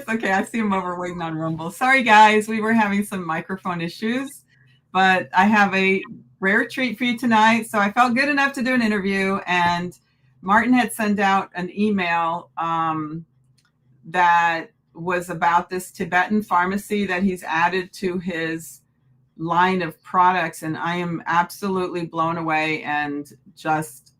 okay. I see him over waiting on Rumble. Sorry, guys. We were having some microphone issues, but I have a rare treat for you tonight. So I felt good enough to do an interview, and Martin had sent out an email that was about this Tibetan pharmacy that he's added to his line of products. And I am absolutely blown away and just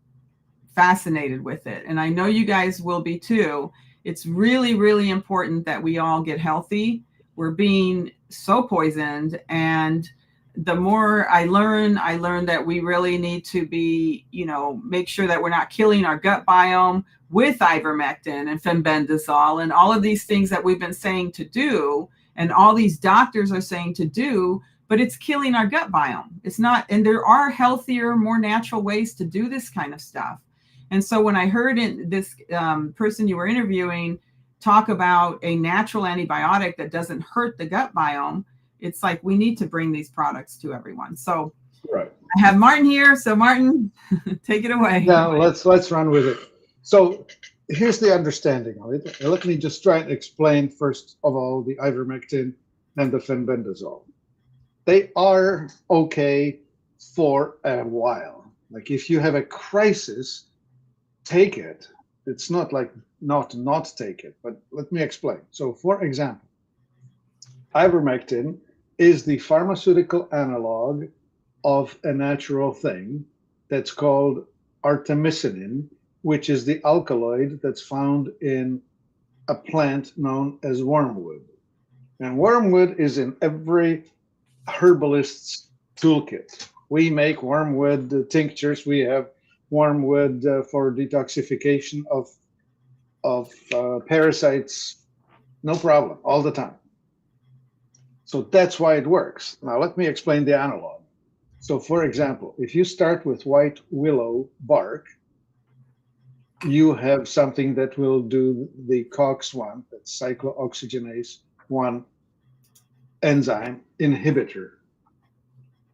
fascinated with it. And I know you guys will be too. It's really, really important that we all get healthy. We're being so poisoned. And the more I learn that we really need to be, make sure that we're not killing our gut biome with ivermectin and fenbendazole and all of these things that we've been saying to do. And all these doctors are saying to do, but it's killing our gut biome. It's not, and there are healthier, more natural ways to do this kind of stuff. And so when I heard this person you were interviewing talk about a natural antibiotic that doesn't hurt the gut biome, it's like we need to bring these products to everyone. So right. I have Martin here. So Martin, take it away. Now let's run with it. So here's the understanding of it. Let me just try and explain first of all the ivermectin and the fenbendazole. They are okay for a while. Like if you have a crisis, take it. It's not like not take it, but let me explain. So for example, ivermectin is the pharmaceutical analog of a natural thing that's called artemisinin, which is the alkaloid that's found in a plant known as wormwood. And wormwood is in every herbalist's toolkit. We make wormwood tinctures. We have wormwood for detoxification of parasites, no problem, all the time. So that's why it works. Now let me explain the analog. So for example, if you start with white willow bark, you have something that will do the COX-1, that's cyclooxygenase 1 enzyme inhibitor.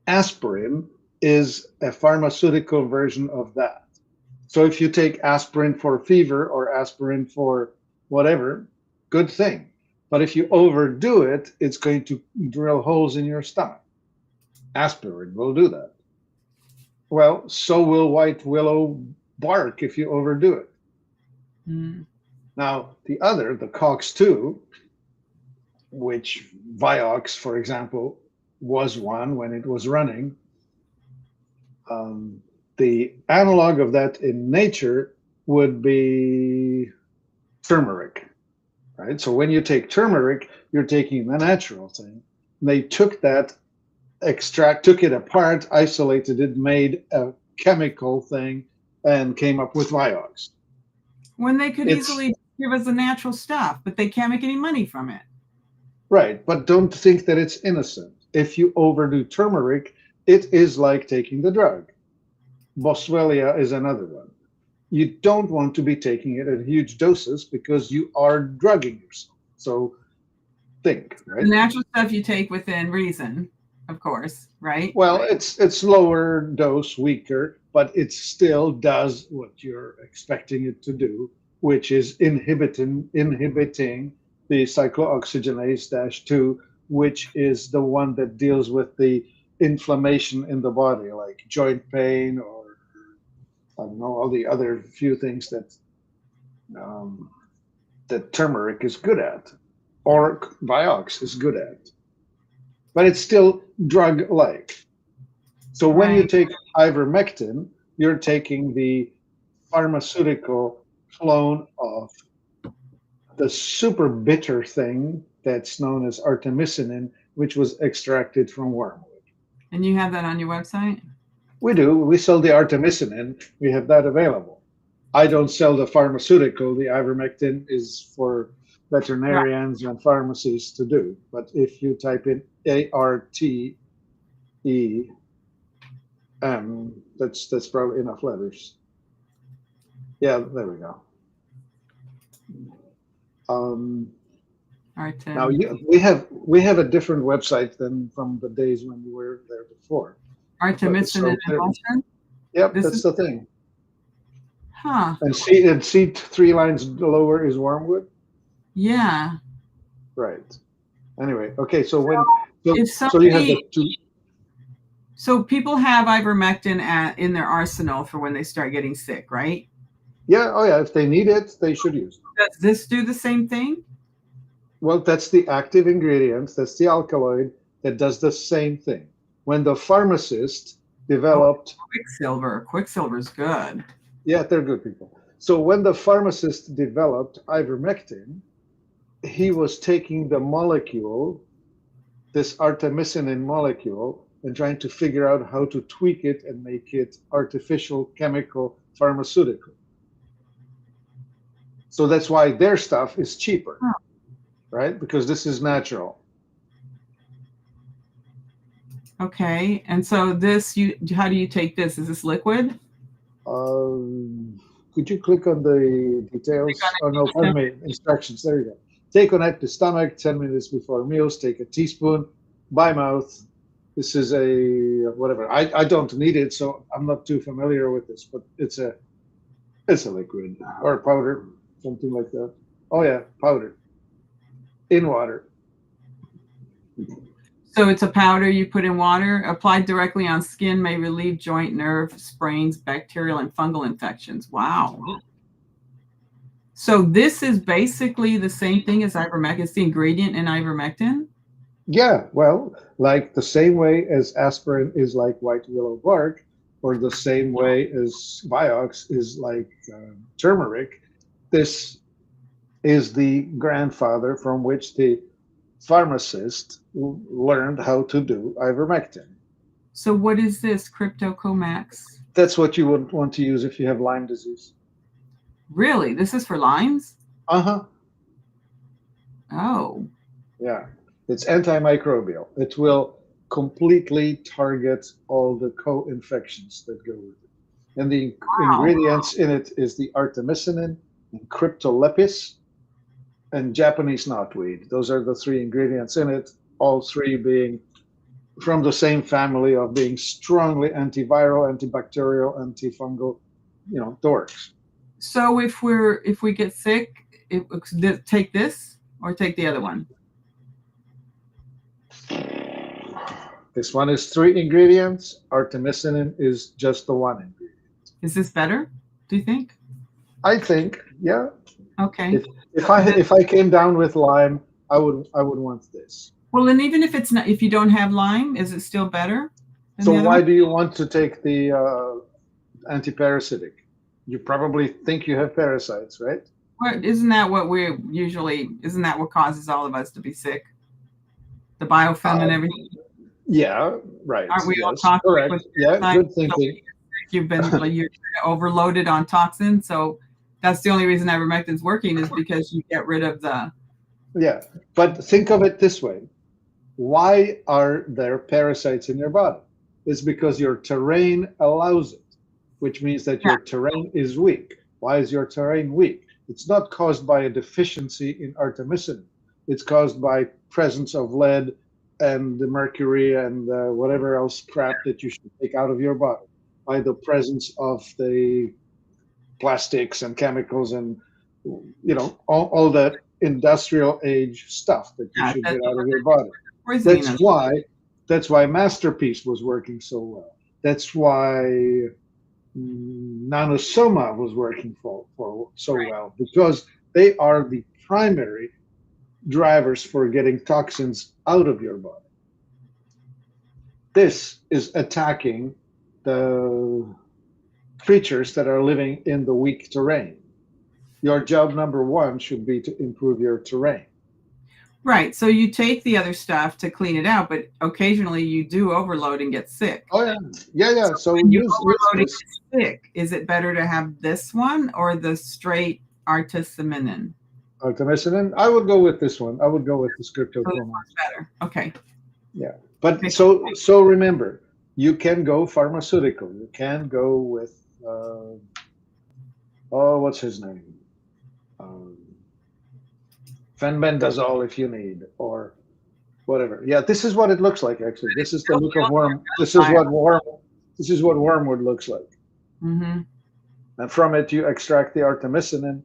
Aspirin is a pharmaceutical version of that. So if you take aspirin for fever or aspirin for whatever, good thing. But if you overdo it, it's going to drill holes in your stomach. Aspirin will do that. Well, so will white willow bark if you overdo it. Now, the COX-2, which Vioxx, for example, was one when it was running, the analog of that in nature would be turmeric, right? So when you take turmeric, you're taking the natural thing. They took that took it apart, isolated it, made a chemical thing, and came up with Vioxx. When they could easily give us the natural stuff, but they can't make any money from it. Right, but don't think that it's innocent. If you overdo turmeric, it is like taking the drug. Boswellia is another one. You don't want to be taking it at huge doses because you are drugging yourself. So think, right? The natural stuff you take within reason, of course, right? Well, it's lower dose, weaker, but it still does what you're expecting it to do, which is inhibiting the cyclooxygenase 2, which is the one that deals with the inflammation in the body, like joint pain or I don't know, all the other few things that that turmeric is good at, or Vioxx is good at. But it's still drug-like. So when you take ivermectin, you're taking the pharmaceutical clone of the super bitter thing that's known as artemisinin, which was extracted from wormwood. And you have that on your website? We do. We sell the artemisinin. We have that available. I don't sell the pharmaceutical. The ivermectin is for veterinarians and pharmacies to do. But if you type in ARTEM, that's probably enough letters. Yeah, there we go. Now we have a different website than from the days when you were there before. Artemisinin in Boston? Yep, that's the thing. Huh. And see 3 lines lower is wormwood? Yeah. Right. Anyway, okay. So If so you have the somebody, two. so people have ivermectin in their arsenal for when they start getting sick, right? Yeah. Oh yeah. If they need it, they should use it. Does this do the same thing? Well, that's the active ingredient. That's the alkaloid that does the same thing. When the pharmacist Oh, developed, Quicksilver. Quicksilver's good. yeah, they're good people. So when the pharmacist developed ivermectin, he was taking the molecule, this artemisinin molecule, and trying to figure out how to tweak it and make it artificial, chemical, pharmaceutical. So that's why their stuff is cheaper, Huh. right? Because this is natural. Okay. And so this, how do you take this? Is this liquid? Could you click on the details? Oh no, pardon me, instructions. There you go. Take on empty stomach 10 minutes before meals. Take a teaspoon by mouth. This is a whatever. I don't need it, so I'm not too familiar with this, but it's a liquid or powder, something like that. Oh yeah, powder in water. So it's a powder you put in water. Applied directly on skin may relieve joint, nerve, sprains, bacterial, and fungal infections. Wow. So this is basically the same thing as ivermectin. It's the ingredient in ivermectin. Yeah, well, like the same way as aspirin is like white willow bark, or the same way as Vioxx is like turmeric, this is the grandfather from which the pharmacist learned how to do ivermectin. So what is this Cryptocomax? That's what you would want to use if you have Lyme disease. Really? This is for Lyme's? Uh-huh. Oh. Yeah. It's antimicrobial. It will completely target all the co-infections that go with it. And the ingredients in it is the artemisinin and cryptolepis and Japanese knotweed. Those are the three ingredients in it, all three being from the same family of being strongly antiviral, antibacterial, antifungal, dorks. So if we get sick, take this or take the other one? This one is three ingredients. Artemisinin is just the one ingredient. Is this better, do you think? I think, yeah. Okay. If I came down with Lyme, I would want this. Well, and even if it's not, if you don't have Lyme, is it still better? So why do you want to take the antiparasitic? You probably think you have parasites, right? Well, isn't that what isn't that what causes all of us to be sick? The biofilm and everything. Yeah, right. Aren't we all Yes, toxic? correct. Yeah, good thinking. You're overloaded on toxins, so that's the only reason ivermectin's working is because you get rid of the. Yeah, but think of it this way. Why are there parasites in your body? It's because your terrain allows it, which means that your terrain is weak. Why is your terrain weak? It's not caused by a deficiency in artemisinin. It's caused by presence of lead and the mercury and whatever else crap that you should take out of your body, by the presence of the plastics and chemicals and all that industrial age stuff that you should get out of your body. That's why Masterpiece was working so well. That's why Nanosoma was working for so well, because they are the primary drivers for getting toxins out of your body. This is attacking the creatures that are living in the weak terrain. Your job number one should be to improve your terrain. Right. So you take the other stuff to clean it out, but occasionally you do overload and get sick. Oh yeah. Yeah. So when you overload and get sick, is it better to have this one or the straight artemisinin? Artemisinin? I would go with this one. I would go with the Cryptocomax. Better. Okay. Yeah. But so remember, you can go pharmaceutical. You can go with what's his name? Fenbendazole if you need, or whatever. Yeah, this is what it looks like. Actually, this is the look of worm. This is what wormwood looks like. Mm-hmm. And from it, you extract the artemisinin,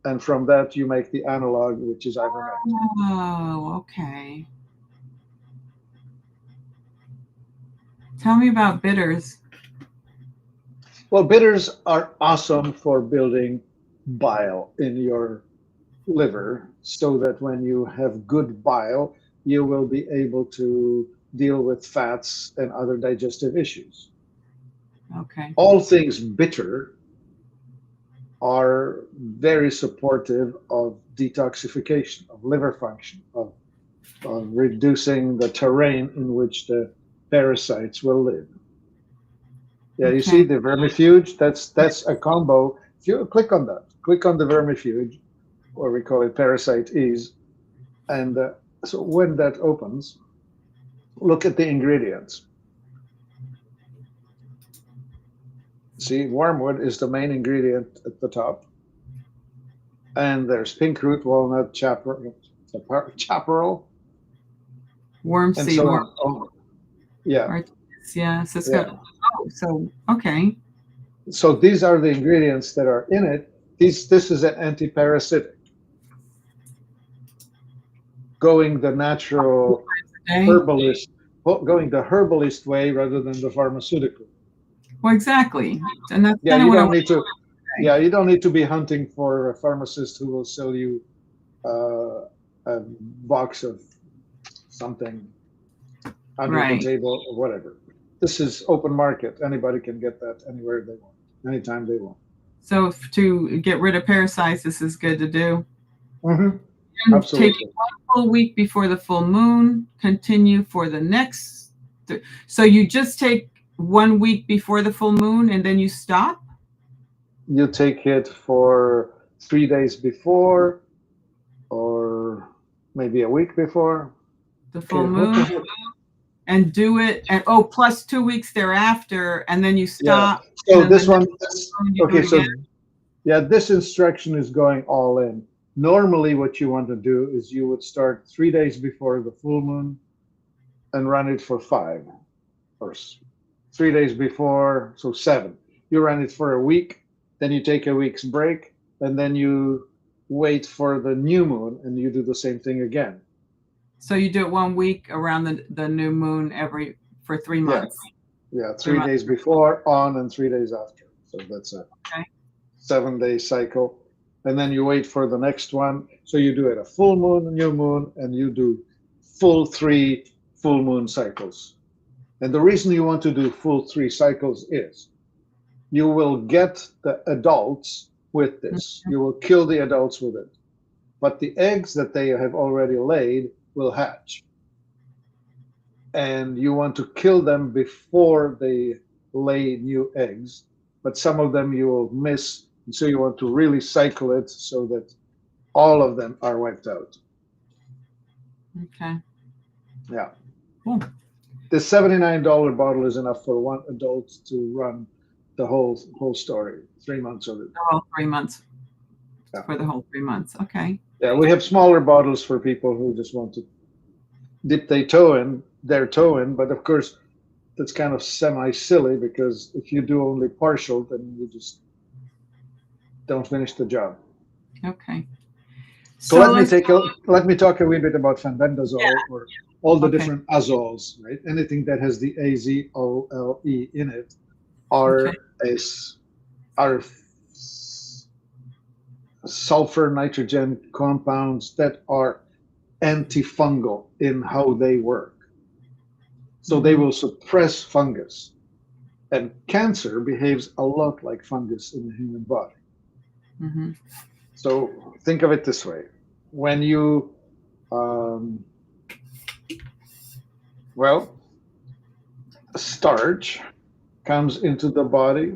and from that you make the analog, which is ivermectin. Oh, okay. Tell me about bitters. Well, bitters are awesome for building bile in your liver so that when you have good bile, you will be able to deal with fats and other digestive issues. Okay. All things bitter are very supportive of detoxification, of liver function, of reducing the terrain in which the parasites will live. Yeah, you see Okay. the vermifuge, that's a combo. If you click on the vermifuge, or we call it parasite ease, and so when that opens, look at the ingredients. See, wormwood is the main ingredient at the top, and there's pink root, walnut, chaparral, Worm and seed, so worm. on. Oh, yeah, Yeah, so it's yeah. got, oh, so, okay. So these are the ingredients that are in it. This is an anti-parasitic, going the natural Okay. herbalist, going the herbalist way rather than the pharmaceutical. Well, exactly. And that's Yeah, kind of you what I don't want need to. to say. Yeah, you don't need to be hunting for a pharmacist who will sell you a box of something under the Right. table or whatever. This is open market. Anybody can get that anywhere they want, anytime they want. So to get rid of parasites, this is good to do. Hmm. And take Absolutely. one full week before the full moon, continue for the next. So you just take 1 week before the full moon and then you stop You take it for 3 days before, or maybe a week before. the full Okay, what moon the heck? and do it. And oh, plus 2 weeks thereafter, and then you Yeah. stop. And So then the this next one, moon you do okay, it again. so yeah, this instruction is going all in. Normally, what you want to do is you would start 3 days before the full moon and run it for five, or 3 days before, so seven. You run it for a week, then you take a week's break, and then you wait for the new moon and you do the same thing again. So you do it 1 week around the new moon every for three Yeah, months. yeah, Three three months. days before, on, and 3 days after. So that's a Okay. 7 day cycle. And then you wait for the next one. So you do it a full moon, new moon, and you do full 3 full moon cycles. And the reason you want to do full 3 cycles is you will get the adults with this. You will kill the adults with it. But the eggs that they have already laid will hatch. And you want to kill them before they lay new eggs. But some of them you will miss. And so you want to really cycle it so that all of them are wiped out. Okay. Yeah. Cool. The $79 bottle is enough for one adult to run the whole story. 3 months of it. The whole 3 months Yeah. for the whole 3 months. Okay. Yeah, we have smaller bottles for people who just want to dip their toe in, but of course that's kind of semi silly because if you do only partial, then you just don't finish the job. Okay. So So let's. let me talk a wee bit about fenbendazole, or all the Okay. different azoles, right? Anything that has the azole in it Okay. are sulfur nitrogen compounds that are antifungal in how they work. So they Mm-hmm. will suppress fungus. And cancer behaves a lot like fungus in the human body. Mm-hmm. So think of it this way. When you, um, well, starch comes into the body,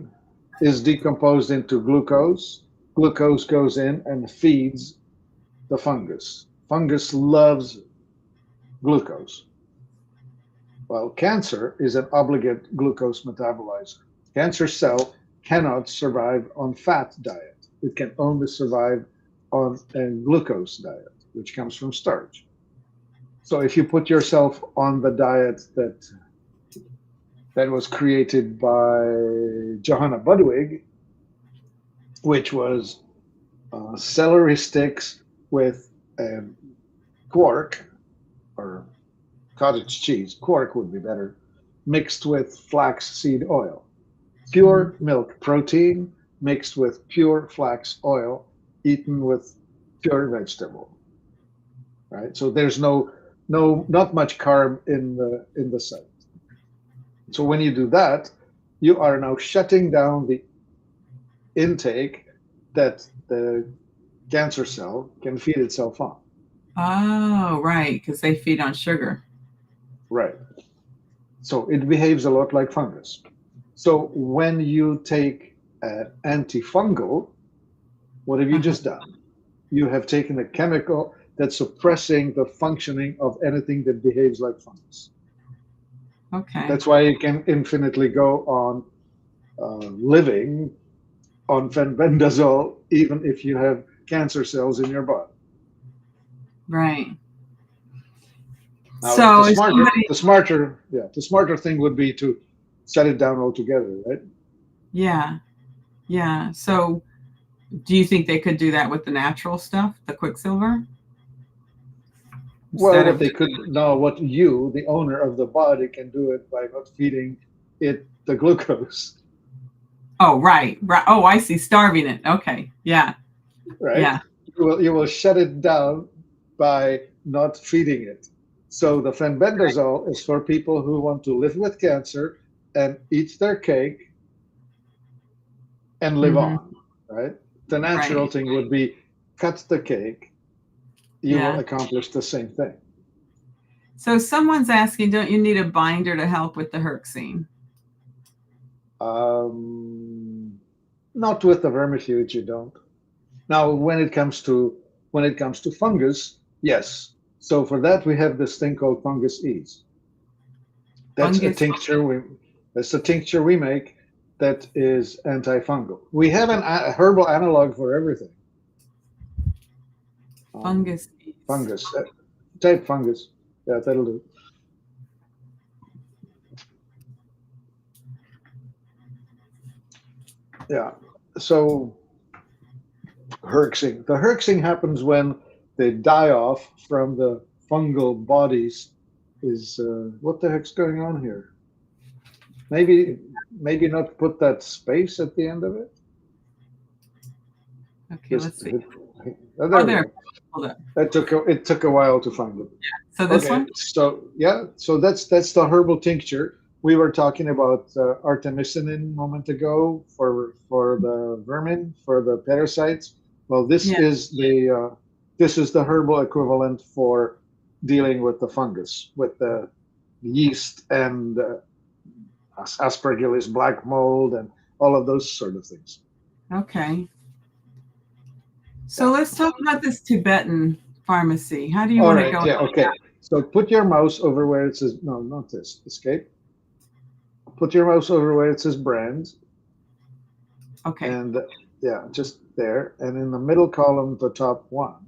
is decomposed into glucose. Glucose goes in and feeds the fungus. Fungus loves glucose. Well, cancer is an obligate glucose metabolizer. Cancer cell cannot survive on fat diet. It can only survive on a glucose diet, which comes from starch. So if you put yourself on the diet that was created by Johanna Budwig, which was celery sticks with quark or cottage cheese, quark would be better, mixed with flaxseed oil. Hmm. Pure milk protein mixed with pure flax oil, eaten with pure vegetable. Right? So there's not much carb in the set. So when you do that, you are now shutting down the intake that the cancer cell can feed itself on. Oh, right, because they feed on sugar. Right. So it behaves a lot like fungus. So when you take an antifungal, what have you Uh-huh. just done? You have taken a chemical that's suppressing the functioning of anything that behaves like fungus. Okay. That's why you can infinitely go on living on fenbendazole, even if you have cancer cells in your body. Right. Now, So if somebody, the smarter thing would be to set it down altogether, right? yeah, yeah. So do you think they could do that with the natural stuff, the quicksilver, Well, instead what of they doing? could now, what you, the owner of the body, can do it by not feeding it the glucose, Oh, right, right. Oh, I see. Starving it. Okay. Yeah, right? yeah. You will shut it down by not feeding it. So the fenbendazole is for people who want to live with cancer and eat their cake and live Hmm. on, right? The natural Right. thing would be cut the cake, you will Yeah. accomplish the same thing. So someone's asking, don't you need a binder to help with the herxine? Um, Not with the vermifuge, you don't. Now, when it comes to fungus, yes. So for that, we have this thing called fungus ease. That's a Fungus. tincture we that's a tincture we make that is antifungal. We have a herbal analog for everything. Um, Fungus. Fungus, type fungus. Yeah, that'll do. Yeah. So herxing. The herxing happens when they die off from the fungal bodies. Is what the heck's going on here? Maybe not put that space at the end of it. Okay, Just let's see. there Oh, we there. go. Hold up. It took a while to find it. So this Okay, one? so yeah, so that's the herbal tincture. We were talking about artemisinin a moment ago for the vermin, for the parasites. Well, Yeah. this is the herbal equivalent for dealing with the fungus, with the yeast and aspergillus black mold and all of those sort of things. Okay. So Yeah. let's talk about this Tibetan pharmacy. How do you All want to right. go? Yeah. Okay. So put your mouse over where it says no, not this. Escape. Put your mouse over where it says brands, Okay. and yeah, just there. And in the middle column, the top one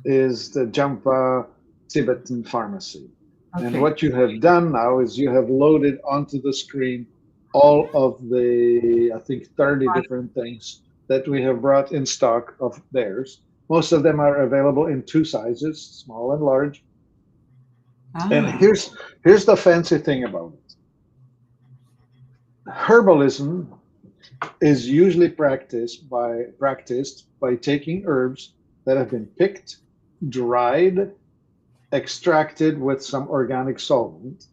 is the Jampa Tibetan Pharmacy. And Okay. what you have done now is you have loaded onto the screen all of the, I think, 30 different things that we have brought in stock of theirs. Most of them are available in two sizes, small and large. And Ah. here's the fancy thing about it. Herbalism is usually practiced by taking herbs that have been picked, dried, extracted with some organic solvent,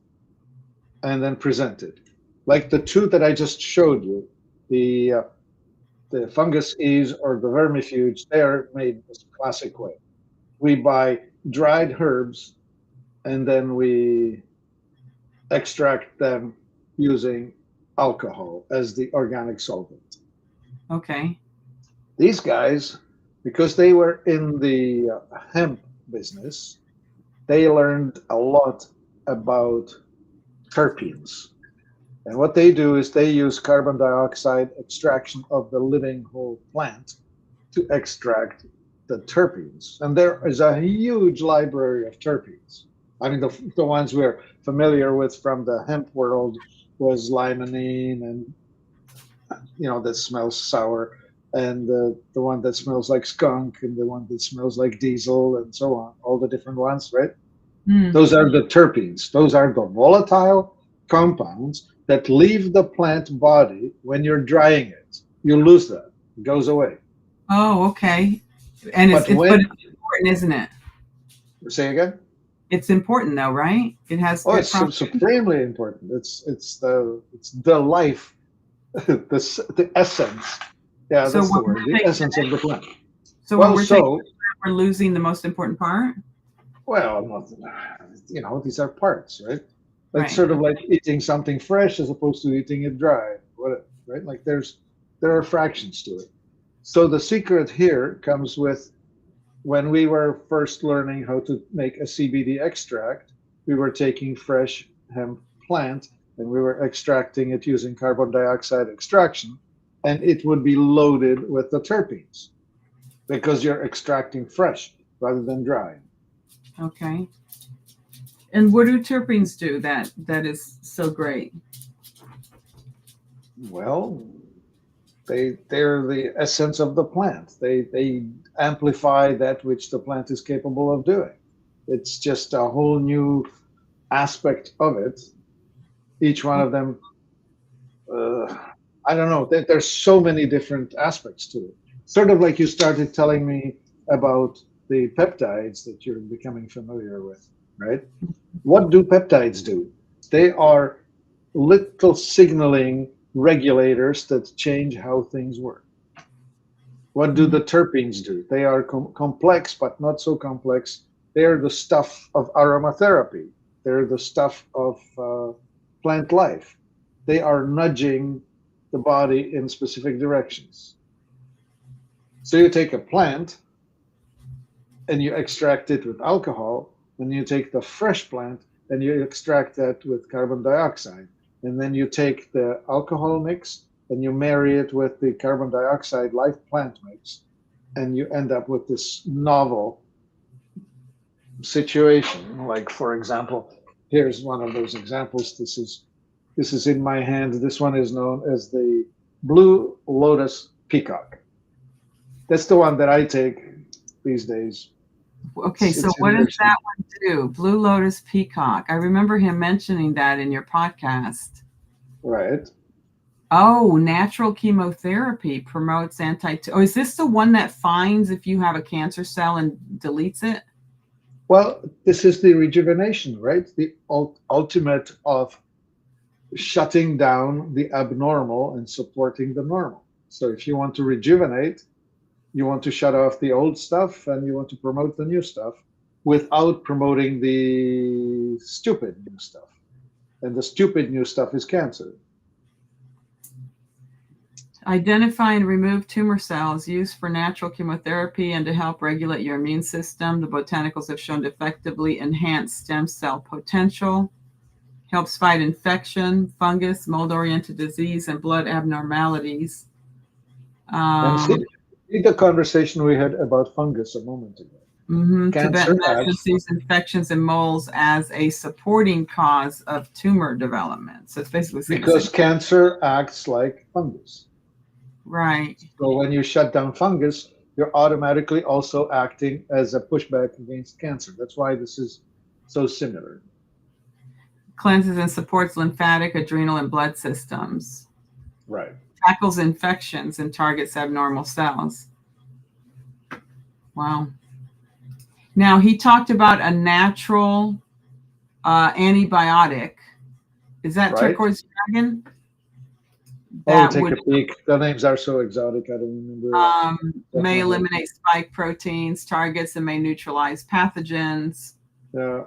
and then presented. Like the two that I just showed you, the uh, the fungus ease or the vermifuge, they are made this classic way. We buy dried herbs and then we extract them using alcohol as the organic solvent. Okay. These guys, because they were in the hemp business, they learned a lot about terpenes. And what they do is they use carbon dioxide extraction of the living whole plant to extract the terpenes. And there is a huge library of terpenes. I mean, the ones we're familiar with from the hemp world was limonene and, that smells sour. and the one that smells like skunk, and the one that smells like diesel, and so on, all the different ones, right? Mm. Those are the terpenes. Those are the volatile compounds that leave the plant body when you're drying it. You lose that. It goes away. Oh, okay. And But but when, it's important, isn't it? say again? It's important though, right? It has Oh, good it's properties. supremely important. It's the life, the essence. Yeah, So that's when the word. we're The taking, essence of the plant. so when Well, we're taking, so we're losing the most important part, well, these are parts, right? It's right? sort of like eating something fresh as opposed to eating it dry. What, right? Like there are fractions to it. So the secret here comes with when we were first learning how to make a CBD extract, we were taking fresh hemp plant and we were extracting it using carbon dioxide extraction, and it would be loaded with the terpenes because you're extracting fresh rather than dry. Okay. And what do terpenes do that is so great? Well, they're the essence of the plant. They amplify that which the plant is capable of doing. It's just a whole new aspect of it. Each one of them, uh, I don't know. There's so many different aspects to it. Sort of like you started telling me about the peptides that you're becoming familiar with, right? What do peptides do? They are little signaling regulators that change how things work. What do Mhm. the terpenes do? They are complex, but not so complex. They're the stuff of aromatherapy. They're the stuff of plant life. They are nudging the body in specific directions. So you take a plant and you extract it with alcohol, and you take the fresh plant and you extract that with carbon dioxide. And then you take the alcohol mix and you marry it with the carbon dioxide live plant mix, and you end up with this novel situation. Like, for example, here's one of those examples. This is in my hand. This one is known as the blue lotus peacock. That's the one that I take these days. Okay, so It's what does interesting. that one do? Blue Lotus Peacock. I remember him mentioning that in your podcast. Right. Oh, natural chemotherapy promotes anti. Oh, is this the one that finds if you have a cancer cell and deletes it? Well, this is the rejuvenation, right? The ultimate of shutting down the abnormal and supporting the normal. So if you want to rejuvenate, you want to shut off the old stuff and you want to promote the new stuff without promoting the stupid new stuff. And the stupid new stuff is cancer. Identify and remove tumor cells used for natural chemotherapy and to help regulate your immune system. The botanicals have shown to effectively enhance stem cell potential, helps fight infection, fungus, mold-oriented disease, and blood abnormalities. And Um, see the conversation we had about fungus a moment ago. Tibetan Cancer medicine acts sees infections and moles as a supporting cause of tumor development. So it's basically saying the same because thing. cancer acts like fungus. Right. So when you shut down fungus, you're automatically also acting as a pushback against cancer. That's why this is so similar. Cleanses and supports lymphatic, adrenal, and blood systems. Right. Tackles infections and targets abnormal cells. Wow. Now, he talked about a natural antibiotic. Is that Right? turquoise dragon? Oh, That take would a peek. The names are so exotic. I don't remember off the top of may my head. eliminate spike proteins, targets, and may neutralize pathogens. Yeah,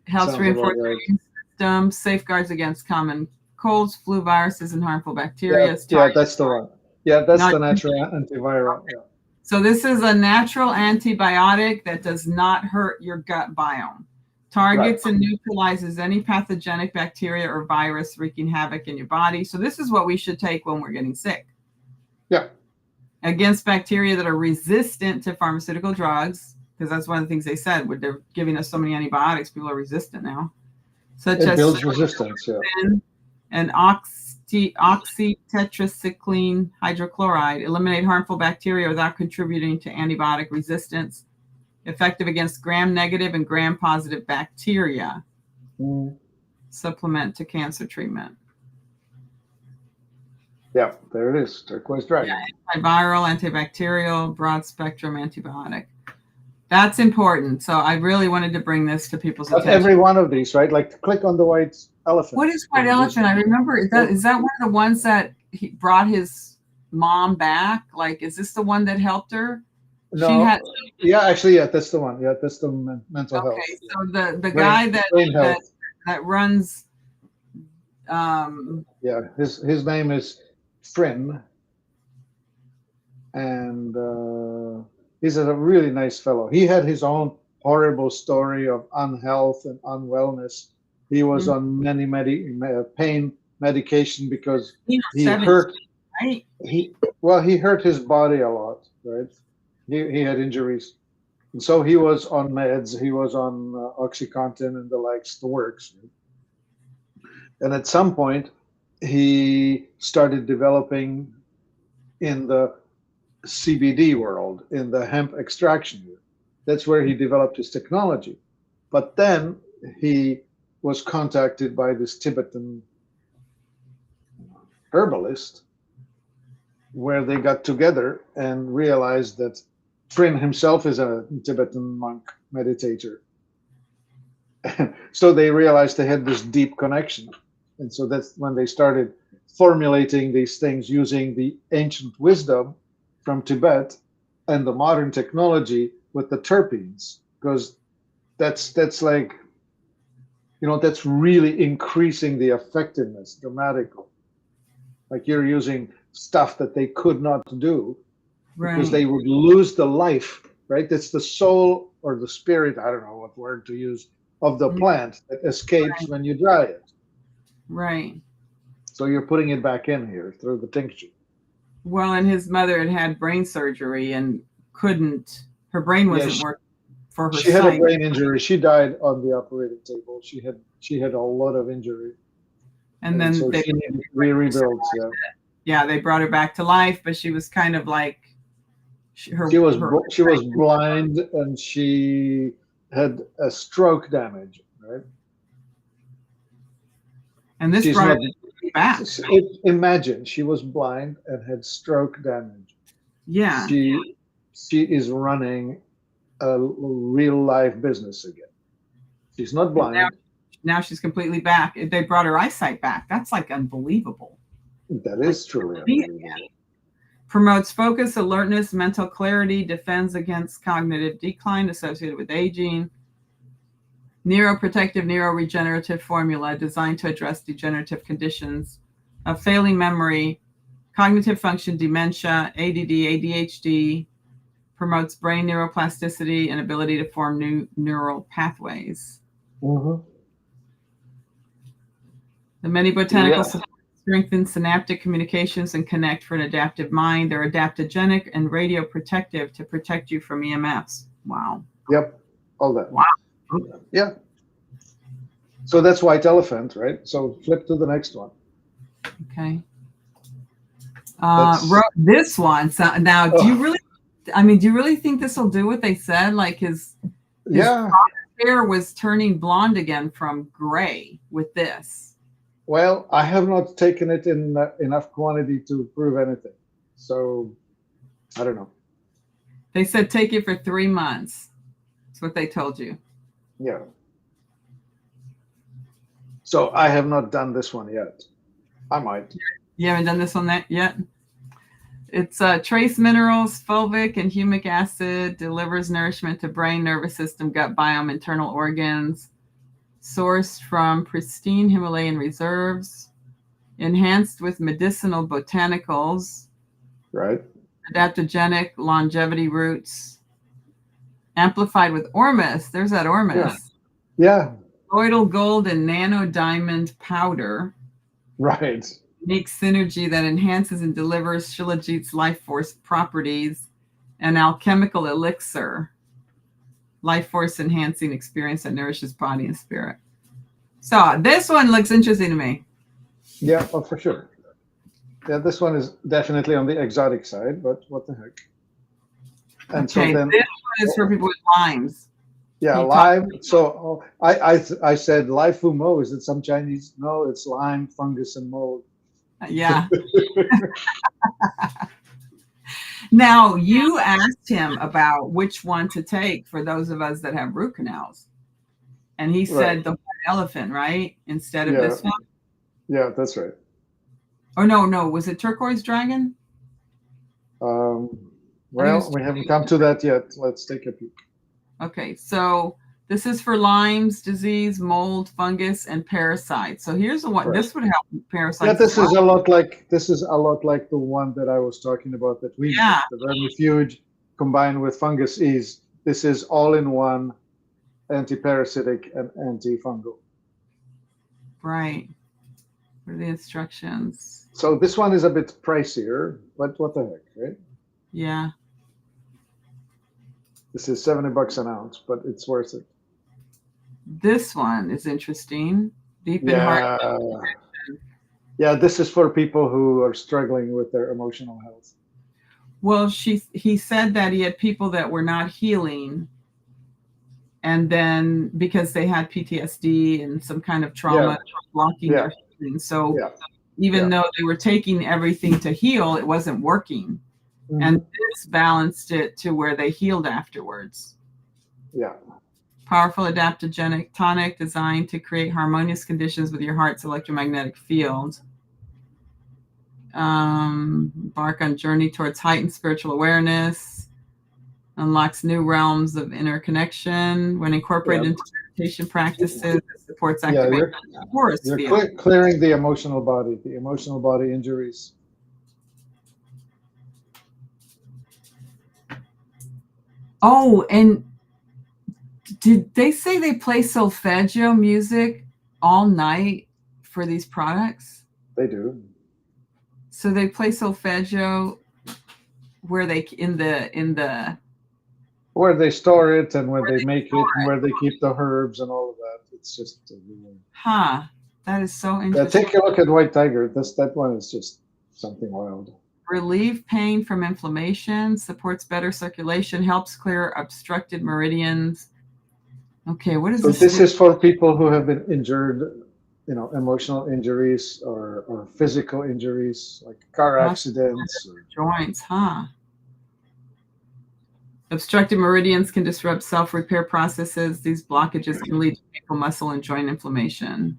Helps sounds about reinforce right. the immune system, safeguards against common colds, flu, viruses, and harmful Yeah, bacteria. yeah, that's the one. Yeah, that's Not, the natural antiviral. Yeah. so this is a natural antibiotic that does not hurt your gut biome. Right. Targets and neutralizes any pathogenic bacteria or virus wreaking havoc in your body. So this is what we should take when we're getting sick. Yeah. Against bacteria that are resistant to pharmaceutical drugs, because that's one of the things they said, when they're giving us so many antibiotics, people are resistant now, such It as builds resistance. Yeah. and oxtatic oxytetracycline hydrochloride, eliminate harmful bacteria without contributing to antibiotic resistance, effective against gram-negative and gram-positive bacteria. Supplement to cancer treatment. Yeah, there it is. Turquoise dragon. Yeah, antiviral, antibacterial, broad spectrum antibiotic. That's important. So I really wanted to bring this to people's attention. Every one of these, right? Like click on the white elephant. What is white elephant? I remember. Is that one of the ones that he brought his mom back? Like, is this the one that helped her? No. She had, yeah, actually, yeah, that's the one. Yeah, that's the mental health. Okay, so the guy that runs. Yeah, his name is Frin, and he's a really nice fellow. He had his own horrible story of unhealth and unwellness. He was on many pain medication because he hurt. Right? He hurt his body a lot, right? He had injuries, and so he was on meds. He was on OxyContin and the likes, the works. And at some point, he started developing in the CBD world, in the hemp extraction. That's where he developed his technology. But then he was contacted by this Tibetan herbalist, where they got together and realized that Frin himself is a Tibetan monk meditator. So they realized they had this deep connection. And so that's when they started formulating these things using the ancient wisdom from Tibet and the modern technology with the terpenes, because that's like, that's really increasing the effectiveness dramatically. Like you're using stuff that they could not do, right, because they would lose the life, right? That's the soul or the spirit, I don't know what word to use, of the plant that escapes when you dry it. Right. So you're putting it back in here through the tincture. Well, and his mother had brain surgery and her brain wasn't working for her. She had a brain injury. She died on the operating table. She had a lot of injury. And then so they rebuilt. Yeah, they brought her back to life, but she was kind of like she was blind and she had a stroke damage, right? And this brought her back. Imagine she was blind and had stroke damage. Yeah. She is running a real life business again. She's not blind. Now she's completely back. They brought her eyesight back. That's like unbelievable. That is truly unbelievable. Promotes focus, alertness, mental clarity, defends against cognitive decline associated with aging. Neuroprotective, neuroregenerative formula designed to address degenerative conditions of failing memory, cognitive function, dementia, ADD, ADHD, promotes brain neuroplasticity and ability to form new neural pathways. Mm-hmm. The many botanical supports strengthen synaptic communications and connect for an adaptive mind. They're adaptogenic and radioprotective to protect you from EMFs. Wow. Yep. All that. Wow. Yeah. So that's white elephant, right? So flip to the next one. Okay. This one. So now, do you really think this will do what they said? Like his hair was turning blonde again from gray with this. Well, I have not taken it in enough quantity to prove anything. So I don't know. They said take it for 3 months. That's what they told you. Yeah. So I have not done this one yet. I might. You haven't done this one yet? It's trace minerals, fulvic and humic acid, delivers nourishment to brain, nervous system, gut biome, internal organs, sourced from pristine Himalayan reserves, enhanced with medicinal botanicals, right? Adaptogenic longevity roots, amplified with ormus. There's that ormus. Yeah. Colloidal gold and nano diamond powder. Right. Unique synergy that enhances and delivers Shilajit's life force properties, and alchemical elixir, life force enhancing experience that nourishes body and spirit. So this one looks interesting to me. Yeah, for sure. Yeah, this one is definitely on the exotic side, but what the heck? And so Okay, then, this one is for people with Lymes. yeah, Can you talk? lime. So I said live fumo. Is it some Chinese? No, it's lime, fungus, and mold. Yeah. Now, you asked him about which one to take for those of us that have root canals. And he Right. said the white elephant, right? Instead of Yeah. this one. Yeah, that's right. Oh, no. Was it turquoise dragon? Um, I think it well, was. we haven't come to that yet. Let's take a peek. Okay, so this is for Lyme's disease, mold, fungus, and parasites. So here's the one. Right. This would help Yeah, parasites as this well. is a lot like the one that I was talking about that we Yeah, make. The vermifuge combined with fungus is this is all in one anti-parasitic and antifungal. right. What are the instructions? So this one is a bit pricier, but what the heck, right? Yeah. This is $70 an ounce, but it's worth it. This one is interesting. Deep in heart. Yeah. Yeah, this is for people who are struggling with their emotional health. Well, he said that he had people that were not healing, and then because they had PTSD and some kind of trauma blocking Yeah. their healing. So Yeah. even Yeah. though they were taking everything to heal, it wasn't working. Mhm. And this balanced it to where they healed afterwards. Yeah. Powerful adaptogenic tonic designed to create harmonious conditions with your heart's electromagnetic field. Embark on journey towards heightened spiritual awareness. Unlocks new realms of interconnection when incorporated into meditation practices. It supports Yeah, activation of the forest you're field. clearing the emotional body injuries. Oh, and did they say they play solfeggio music all night for these products? They do. So they play solfeggio where they in the Where they store it and where they make it and where they keep the herbs and all of that. It's just huh. That is so yeah. interesting. Take a look at White Tiger. That one is just something wild. Relieve pain from inflammation, supports better circulation, helps clear obstructed meridians. Okay, what is So this? this is for people who have been injured, emotional injuries or physical injuries like car accidents. Joints, huh? Obstructed meridians can disrupt self-repair processes. These blockages can lead to painful muscle and joint inflammation.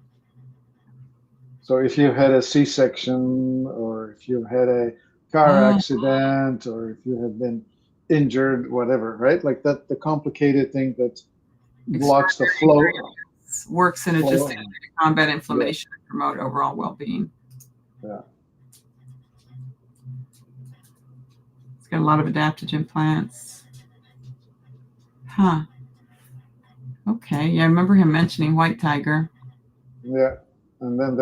So if you had a C-section or if you had a car accident or if you have been injured, whatever, right? Like that, the complicated thing that blocks the flow. Works synergistically to combat inflammation and promote overall well-being. Yeah. It's got a lot of adaptogen plants. Huh. Okay. Yeah, I remember him mentioning White Tiger. Yeah. And then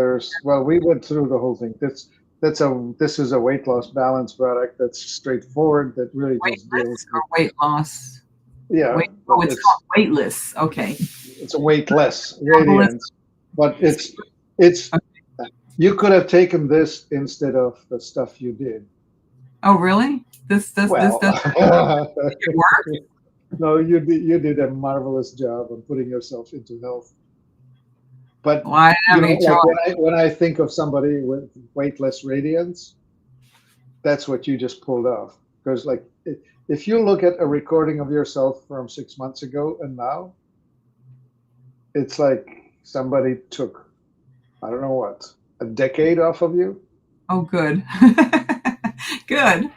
we went through the whole thing. This is a weight loss balance product that's straightforward, that really just deals with weight loss. Yeah. It's called weightless. Okay. It's a weightless radiance, but it's you could have taken this instead of the stuff you did. Oh, really? This does it work? No, you did a marvelous job on putting yourself into health. But like when I think of somebody with weightless radiance, that's what you just pulled off. Because like if you look at a recording of yourself from 6 months ago and now, it's like somebody took, I don't know what, a decade off of you. Oh, good. Good.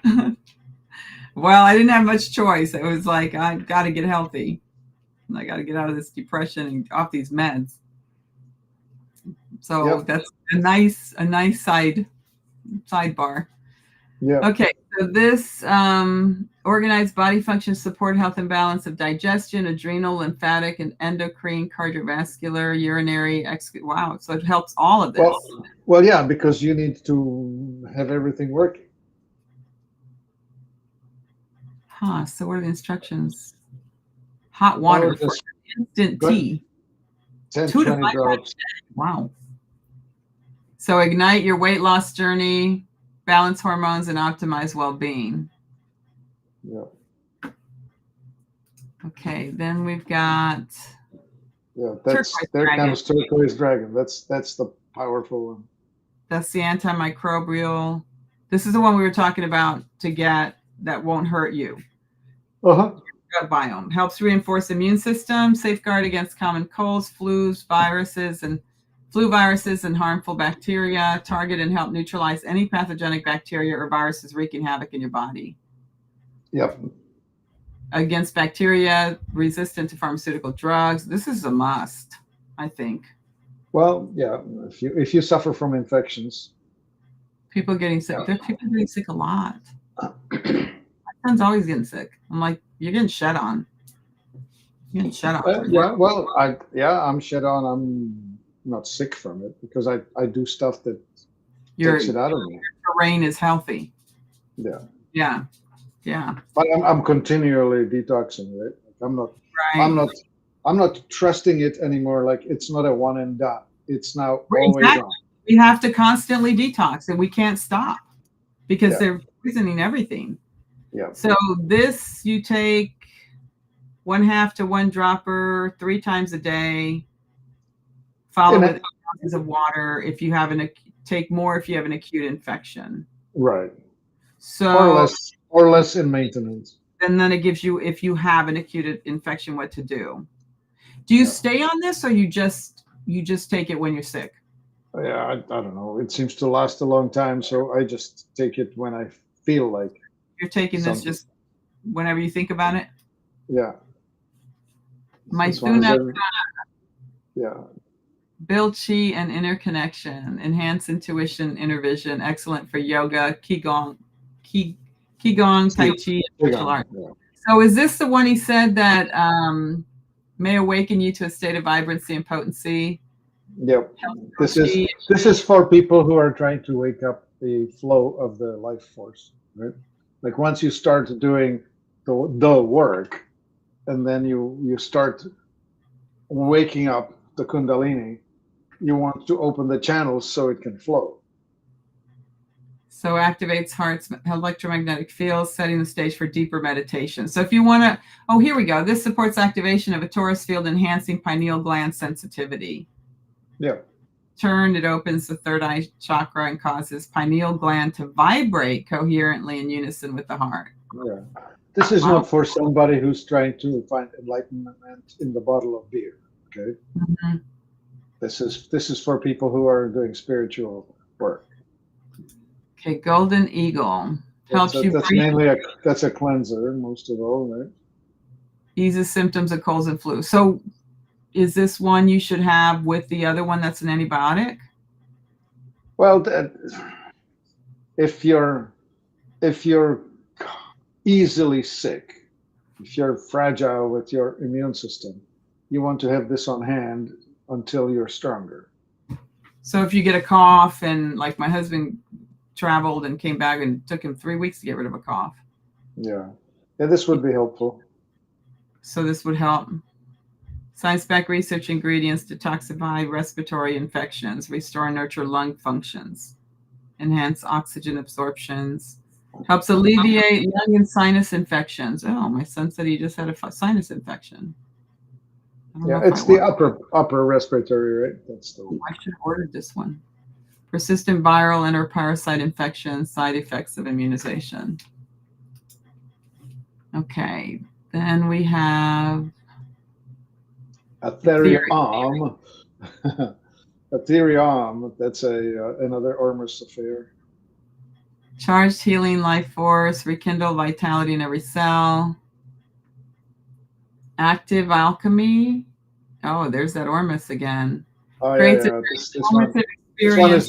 Well, I didn't have much choice. It was like, I got to get healthy. I got to get out of this depression and off these meds. So that's a nice sidebar. Yeah. Okay. So this organized body functions support health and balance of digestion, adrenal, lymphatic, and endocrine, cardiovascular, urinary. Wow. So it helps all of this. Well, yeah, because you need to have everything working. Huh. So what are the instructions? Hot water for instant tea. 10, 20 drops. Wow. So ignite your weight loss journey. balance hormones, and optimize well-being. Yeah. Okay, then we've got That's turquoise their kind dragon. of turquoise dragon. That's the powerful one. That's the antimicrobial. This is the one we were talking about to get that won't hurt you. Uh-huh. Gut biome helps reinforce immune system, safeguard against common colds, flu viruses, and harmful bacteria. Target and help neutralize any pathogenic bacteria or viruses wreaking havoc in your body. Yep. Against bacteria resistant to pharmaceutical drugs. This is a must, I think. Well, yeah. If you suffer from infections, People getting sick. Yeah. There are people getting sick a lot. My son's always getting sick. I'm like, you're getting shed on. You're getting shed on. yeah. Well, I'm shit on. I'm not sick from it because I do stuff that Your takes it out of me. terrain is healthy. Yeah. Yeah. Yeah. But I'm continually detoxing, right? Right. I'm not trusting it anymore. Like it's not a one and done. It's now always Exactly. on. We have to constantly detox and we can't stop because Yeah. they're poisoning everything. Yeah. So this you take 1/2 to 1 dropper 3 times a day. Follow with 8 ounces of water if you have take more if you have an acute infection. Right. So Or less in maintenance. and then it gives you, if you have an acute infection, what to do. Do you stay on this or you just take it when you're sick? Yeah, I don't know. It seems to last a long time, so I just take it when I feel like. You're taking this just whenever you think about it? Yeah. My yeah. Build chi and interconnection, enhance intuition, inner vision, excellent for yoga, qigong, tai chi, and martial arts. Yeah. So is this the one he said that may awaken you to a state of vibrancy and potency? Yep. This is for people who are trying to wake up the flow of the life force, right? Like once you start doing the work, and then you start waking up the Kundalini, you want to open the channels so it can flow. So activates heart's electromagnetic fields, setting the stage for deeper meditation. So if you want to, oh, here we go. This supports activation of a torus field, enhancing pineal gland sensitivity. Yeah. It opens the third eye chakra and causes pineal gland to vibrate coherently in unison with the heart. Yeah. This is not for somebody who's trying to find enlightenment in the bottle of beer. Okay. Mm-hmm. This is for people who are doing spiritual work. Okay, golden eagle helps you. That's mainly that's a cleanser, most of all, right? Eases symptoms of colds and flu. So, is this one you should have with the other one that's an antibiotic? Well, if you're easily sick, if you're fragile with your immune system, you want to have this on hand until you're stronger. So if you get a cough, and like my husband traveled and came back and took him 3 weeks to get rid of a cough. Yeah, this would be helpful. So this would help. Science-backed research ingredients detoxify respiratory infections, restore and nurture lung functions, enhance oxygen absorptions, helps alleviate lung and sinus infections. Oh, my son said he just had a sinus infection. Yeah, it's the upper respiratory, right? That's the. I should have ordered this one. Persistent viral and or parasite infections, side effects of immunization. Okay, then we have Ethereum. Ethereum. That's another Ormus affair. Charged healing life force, rekindle vitality in every cell. Active alchemy. Oh, there's that Ormus again. Oh, yeah. This one is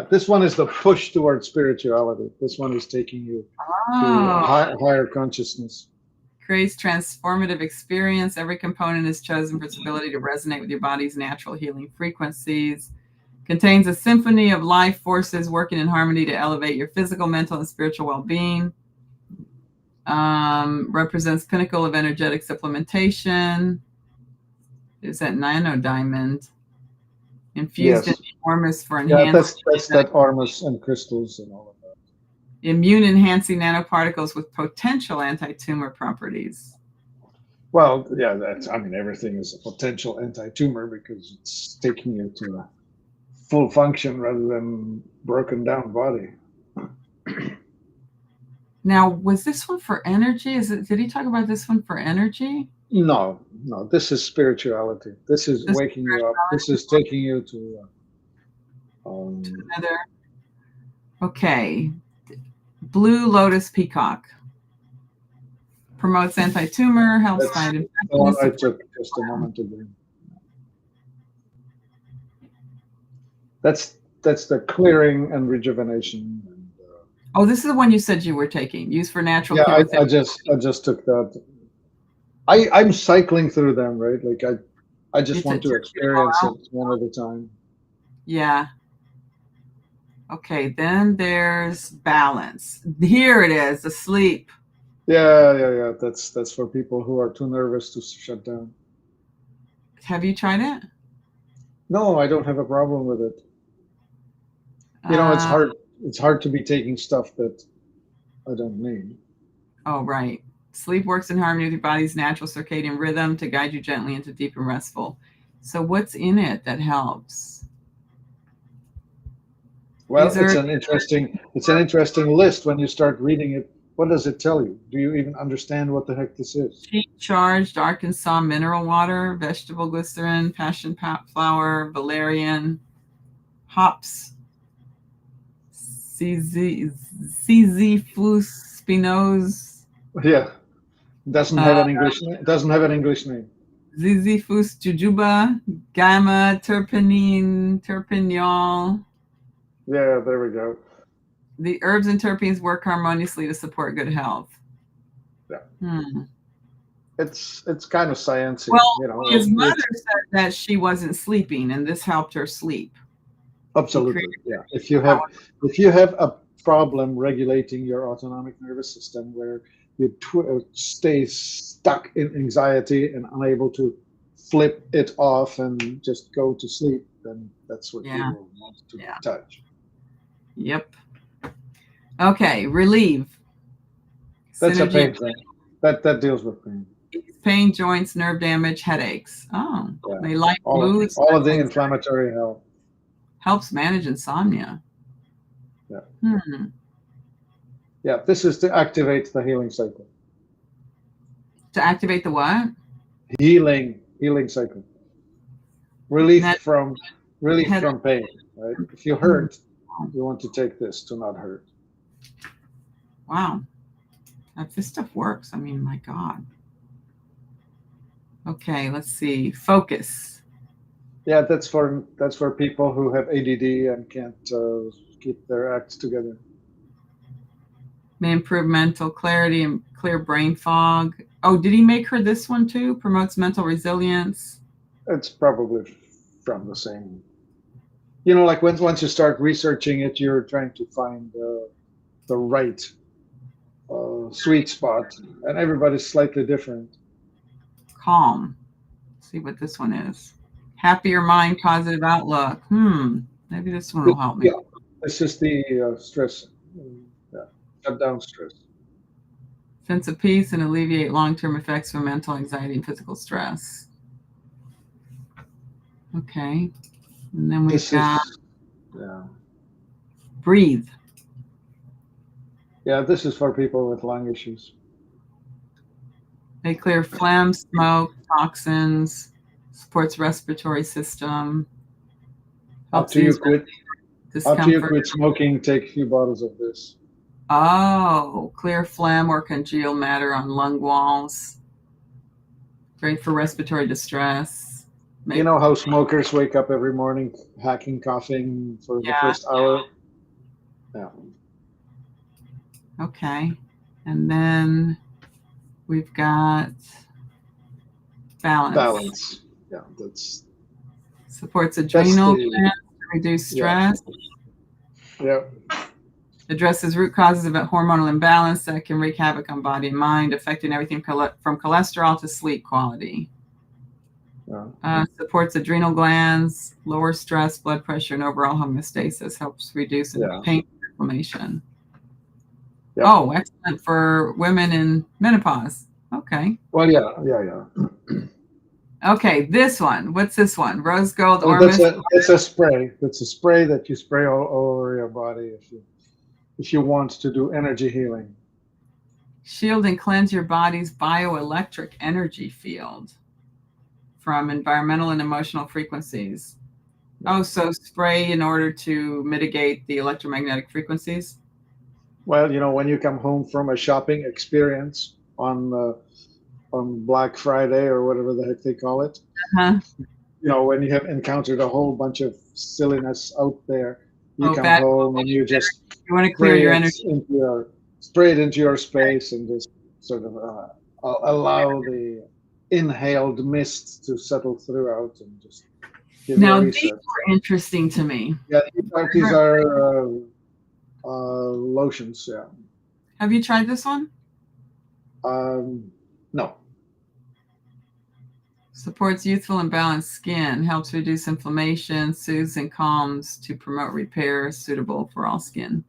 this one is the push towards spirituality. This one is taking you to higher consciousness. Creates transformative experience. Every component is chosen for its ability to resonate with your body's natural healing frequencies. Contains a symphony of life forces working in harmony to elevate your physical, mental, and spiritual well-being. Represents pinnacle of energetic supplementation. There's that nano diamond. Infused in Ormus for Yeah, enhanced that's that Ormus and crystals and all of that. immune enhancing nanoparticles with potential anti-tumor properties. Well, yeah, I mean, everything is a potential anti-tumor because it's taking you to a full function rather than broken down body. Now, was this one for energy? Did he talk about this one for energy? No, this is spirituality. This is This waking you up. This is taking you to another. Okay. Blue lotus peacock. Promotes anti-tumor, helps fight the one I infections. took just a moment ago. That's the clearing and rejuvenation. And, oh, this is the one you said you were taking. Used for natural yeah, chemotherapy. I just took that. I'm cycling through them, right? Like I just want to experience it one at a time. Yeah. Okay, then there's balance. Here it is, the sleep. Yeah. That's for people who are too nervous to shut down. Have you tried it? No, I don't have a problem with it. You know, it's hard. It's hard to be taking stuff that I don't need. Oh, right. Sleep works in harmony with your body's natural circadian rhythm to guide you gently into deep and restful. So what's in it that helps? Well, it's an interesting list when you start reading it. What does it tell you? Do you even understand what the heck this is? Heat charged Arkansas mineral water, vegetable glycerin, passion flower, valerian, hops, Sisyphus spinoz. Yeah, doesn't have an English name. Doesn't have an English name. Sisyphus jujuba, gamma terpineol. Yeah, there we go. The herbs and terpenes work harmoniously to support good health. Yeah. It's kind of sciencey. Well, you know, his mother said that she wasn't sleeping, and this helped her sleep. Absolutely, yeah. If you have a problem regulating your autonomic nervous system where you stay stuck in anxiety and unable to flip it off and just go to sleep, then that's what you will want to touch. Yep. Okay, relieve. That's a pain thing. That deals with pain. Pain, joints, nerve damage, headaches. Oh, they like moods. All of the inflammatory health. Helps manage insomnia. Yeah. Yeah, this is to activate the healing cycle. To activate the what? Healing cycle. Relief from pain, right? If you hurt, you want to take this to not hurt. Wow. This stuff works. I mean, my God. Okay, let's see. Focus. Yeah, that's for people who have ADD and can't keep their acts together. May improve mental clarity and clear brain fog. Oh, did he make her this one too? Promotes mental resilience. It's probably from the same. You know, like once you start researching it, you're trying to find the right sweet spot, and everybody's slightly different. Calm. Let's see what this one is. Happier mind, positive outlook. Maybe this one will help me. Yeah, this is the stress. Shut down stress. Sense of peace and alleviate long-term effects from mental anxiety and physical stress. Okay. And then we've got breathe. Yeah, this is for people with lung issues. They clear phlegm, smoke, toxins, supports respiratory system. After you quit smoking, take a few bottles of this. Oh, clear phlegm or congealed matter on lung walls. Great for respiratory distress. You know how smokers wake up every morning hacking, coughing for the first hour? Yeah. Okay. And then we've got balance. Balance. Yeah, that's supports adrenal glands to reduce stress. Yeah. Addresses root causes of a hormonal imbalance that can wreak havoc on body and mind, affecting everything from cholesterol to sleep quality. Supports adrenal glands, lowers stress, blood pressure, and overall homeostasis. Helps reduce Yeah. pain and inflammation. Yep. Oh, excellent for women in menopause. Okay. Well, yeah. Okay, this one. What's this one? Rose gold Oh, ormus. that's a spray. That's a spray that you spray all over your body if you want to do energy healing. Shield and cleanse your body's bioelectric energy field from environmental and emotional frequencies. Oh, so spray in order to mitigate the electromagnetic frequencies? Well, when you come home from a shopping experience on Black Friday or whatever the heck they call it, Uh-huh. when you have encountered a whole bunch of silliness out there, you Oh, come bad. home and you just You want to clear your energy. spray it into your space and just sort of allow the inhaled mist to settle throughout and just give you a Now, these reset. were interesting to me. Yeah, these are lotions. Yeah. Have you tried this one? No. Supports youthful and balanced skin, helps reduce inflammation, soothes and calms to promote repair, suitable for all skin.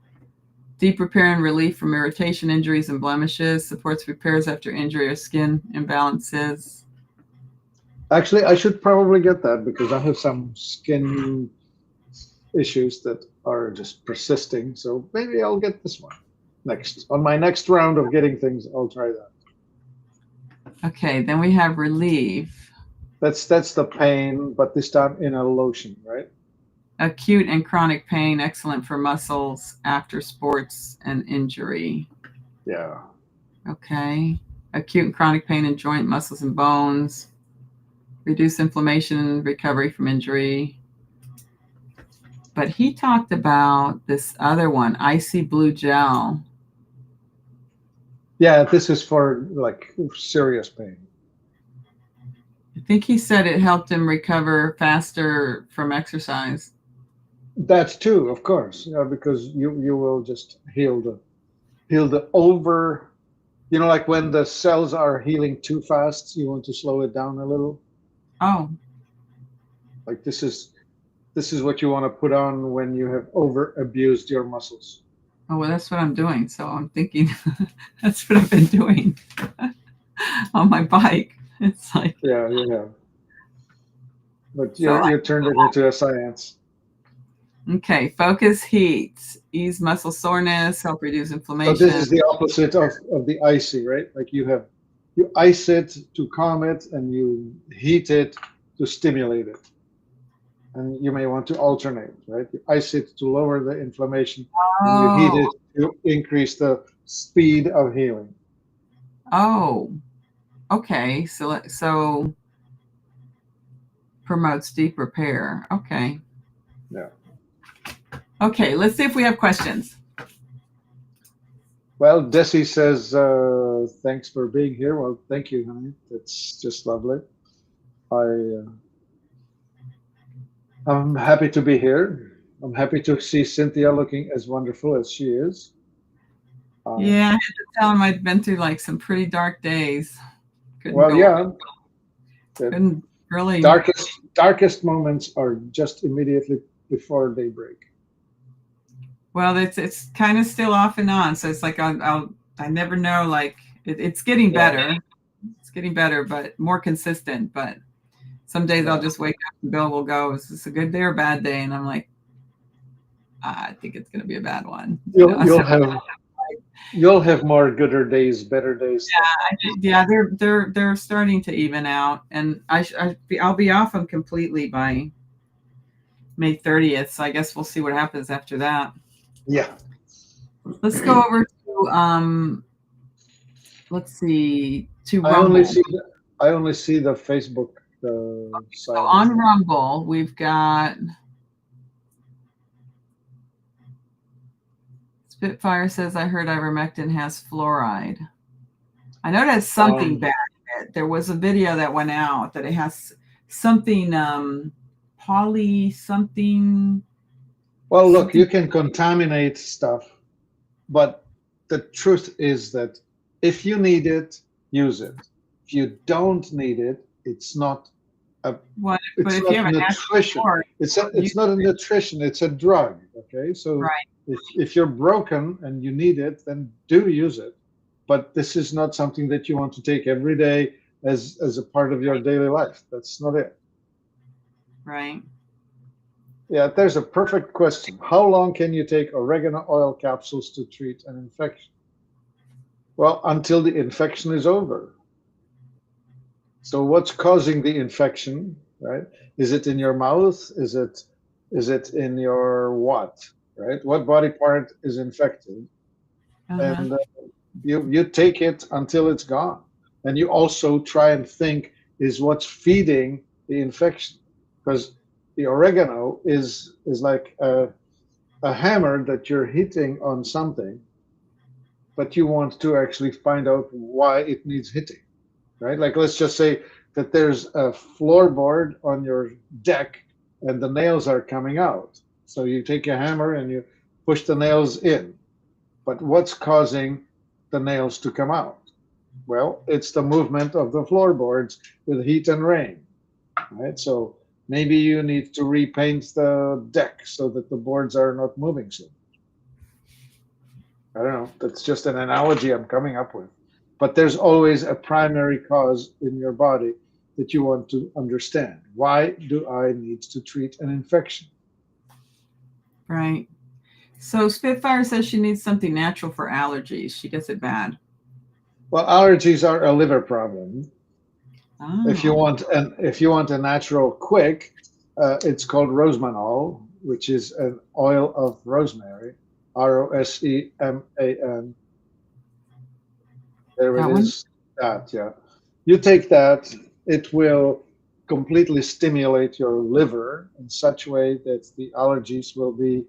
Deep repair and relief from irritation, injuries, and blemishes, supports repairs after injury or skin imbalances. Actually, I should probably get that because I have some skin issues that are just persisting. So maybe I'll get this one next. On my next round of getting things, I'll try that. Okay, then we have relief. That's the pain, but this time in a lotion, right? Acute and chronic pain, excellent for muscles after sports and injury. Yeah. Okay. Acute and chronic pain in joint, muscles, and bones. Reduce inflammation and recovery from injury. But he talked about this other one, icy blue gel. Yeah, this is for like serious pain. I think he said it helped him recover faster from exercise. That too, of course, because you will just heal the over. Like when the cells are healing too fast, you want to slow it down a little. Oh. Like this is what you want to put on when you have over abused your muscles. Oh, well, that's what I'm doing. So I'm thinking that's what I've been doing on my bike. It's like. Yeah, you have. But you turned it into a science. Okay, focus heat, ease muscle soreness, help reduce inflammation. So this is the opposite of the icy, right? Like you ice it to calm it and you heat it to stimulate it. And you may want to alternate, right? You ice it to lower the inflammation and you heat it to increase the speed of healing. Oh, okay. So promotes deep repair. Okay. Yeah. Okay, let's see if we have questions. Well, Desi says, thanks for being here. Well, thank you, honey. That's just lovely. I'm happy to be here. I'm happy to see Cynthia looking as wonderful as she is. Yeah, I had to tell him I'd been through like some pretty dark days. Couldn't really. Darkest moments are just immediately before daybreak. Well, it's kind of still off and on, so it's like I never know. Like it's getting better. It's getting better, but more consistent. But some days I'll just wake up and Bill will go, "Is this a good day or a bad day?" And I'm like, I think it's going to be a bad one. You'll have more gooder days, better days. Yeah, they're starting to even out, and I'll be off them completely by May 30th. So I guess we'll see what happens after that. Yeah. Let's go over to let's see to I Rumble. I only see the Facebook side. So on Rumble, we've got Spitfire says, I heard ivermectin has fluoride. I know that's something bad in it. There was a video that went out that it has something poly something. Well, look, you can contaminate stuff, but the truth is that if you need it, use it. If you don't need it, it's not What? But It's if you not have a natural nutrition. cord, you It's not a nutrition. It's a drug. Okay, so right, if you're broken and you need it, then do use it. But this is not something that you want to take every day as a part of your daily life. That's not it. right. Yeah, there's a perfect question. How long can you take oregano oil capsules to treat an infection? Well, until the infection is over. So what's causing the infection, right? Is it in your mouth? Is it in your what, right? What body part is infected? Uh-huh. And you take it until it's gone. And you also try and think, is what's feeding the infection? Because the oregano is like a hammer that you're hitting on something, but you want to actually find out why it needs hitting, right? Like let's just say that there's a floorboard on your deck and the nails are coming out. So you take a hammer and you push the nails in. But what's causing the nails to come out? Well, it's the movement of the floorboards with heat and rain, right? So maybe you need to repaint the deck so that the boards are not moving so. I don't know. That's just an analogy I'm coming up with. But there's always a primary cause in your body that you want to understand. Why do I need to treat an infection? Right. So Spitfire says she needs something natural for allergies. She gets it bad. Well, allergies are a liver problem. Oh, If you want a natural quick, it's called rosemanol, which is an oil of rosemary, Roseman. There it that one? is. That, yeah. You take that, it will completely stimulate your liver in such a way that the allergies will be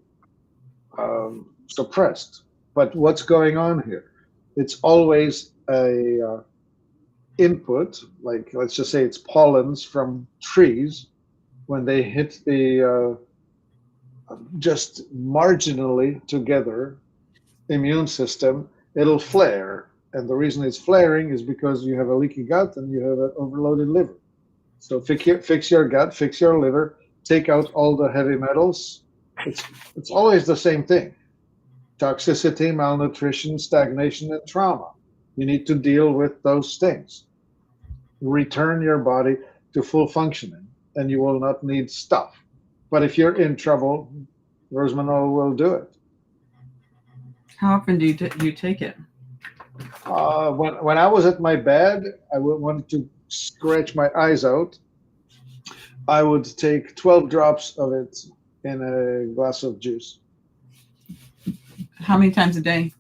suppressed. But what's going on here? It's always a input, like let's just say it's pollens from trees. When they hit the just marginally together immune system, it'll flare. And the reason it's flaring is because you have a leaky gut and you have an overloaded liver. So fix your gut, fix your liver, take out all the heavy metals. It's always the same thing: toxicity, malnutrition, stagnation, and trauma. You need to deal with those things. Return your body to full functioning, and you will not need stuff. But if you're in trouble, Rosemanol will do it. How often do you take it? When I was at my bed, I would want to scratch my eyes out. I would take 12 drops of it in a glass of juice. How many times a day?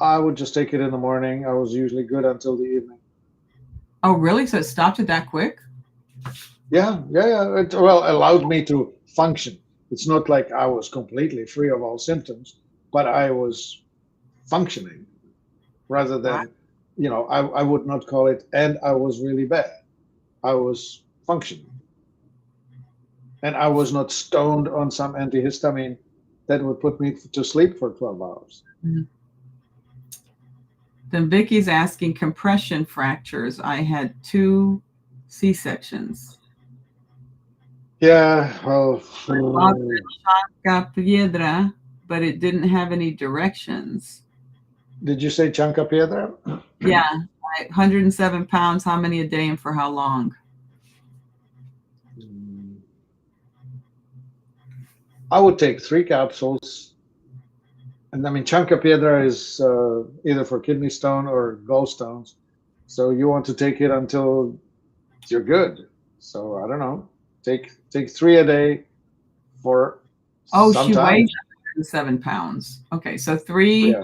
I would just take it in the morning. I was usually good until the evening. Oh, really? So it stopped it that quick? Yeah. It, well, allowed me to function. It's not like I was completely free of all symptoms, but I was functioning rather Wow. than, I would not call it, and I was really bad. I was functioning. And I was not stoned on some antihistamine that would put me to sleep for 12 hours. Mhm. Then Vicky's asking compression fractures. I had 2 C-sections. Yeah, well, I bought the Chanca Piedra, but it didn't have any directions. did you say Chanca Piedra? Yeah, 107 pounds. How many a day and for how long? I would take 3 capsules. And I mean, Chanca Piedra is either for kidney stone or gallstones. So you want to take it until you're good. So I don't know. Take 3 a day for Oh, some she time. weighs 107 pounds. Okay, so 3, Yeah,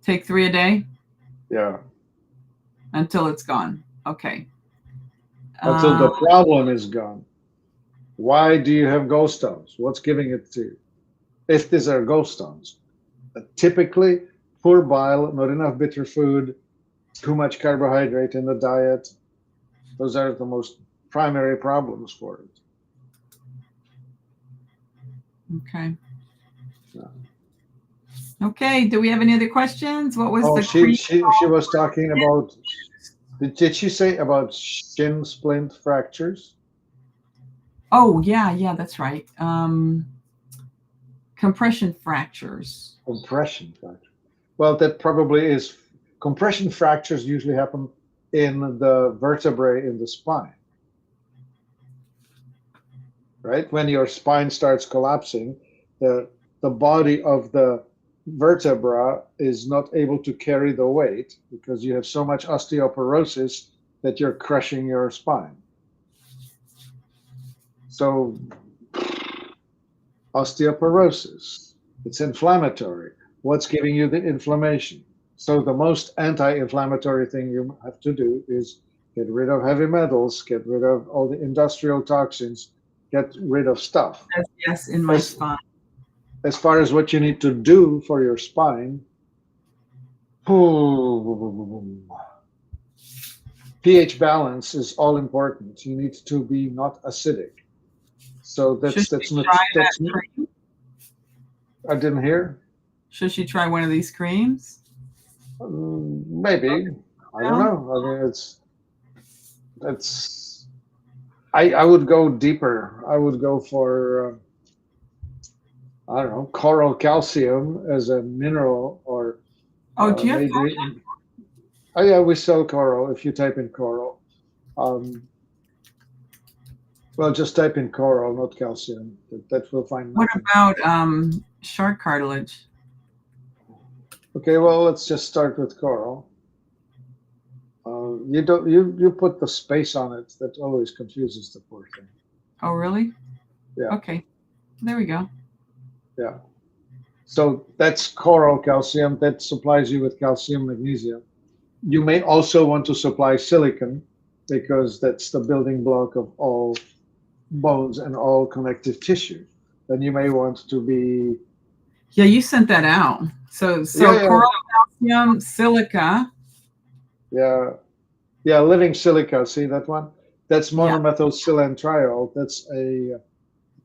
take 3 a day yeah. until it's gone. Okay. Until the problem is gone. Why do you have gallstones? What's giving it to you? If these are gallstones, typically poor bile, not enough bitter food, too much carbohydrate in the diet. Those are the most primary problems for it. Okay. Yeah. Okay. Do we have any other questions? What was Oh, the she cream? she she was talking about Did she say about shin splint fractures? Oh, yeah, that's right. Compression fractures. Compression fracture. Well, that probably is. Compression fractures usually happen in the vertebrae in the spine, right? When your spine starts collapsing, the the body of the vertebra is not able to carry the weight because you have so much osteoporosis that you're crushing your spine. So osteoporosis, it's inflammatory. What's giving you the inflammation? So the most anti-inflammatory thing you have to do is get rid of heavy metals, get rid of all the industrial toxins, get rid of stuff. Yes, in my As spine. as far as what you need to do for your spine, pH balance is all important. You need to be not acidic. So Should that's she that's not try that that's. cream? I didn't hear. Should she try one of these creams? Maybe. I don't Well, know. I mean, it's. I would go deeper. I would go for I don't know, coral calcium as a mineral, or oh, do you have maybe. Oh yeah, we sell coral. If you type in coral, um, well, just type in coral, not calcium. That will find what nothing. about shark cartilage? Okay, well, let's just start with coral. You don't you put the space on it. That always confuses the poor thing. Oh, really? Yeah, Okay, there we go. yeah. So that's coral calcium that supplies you with calcium, magnesium. You may also want to supply silicon because that's the building block of all bones and all connective tissue. Then you may want to be. Yeah, you sent that out. Yeah, So yeah, coral calcium, silica. yeah, yeah. Living silica. See that one? That's Yeah. monomethylsilantriol.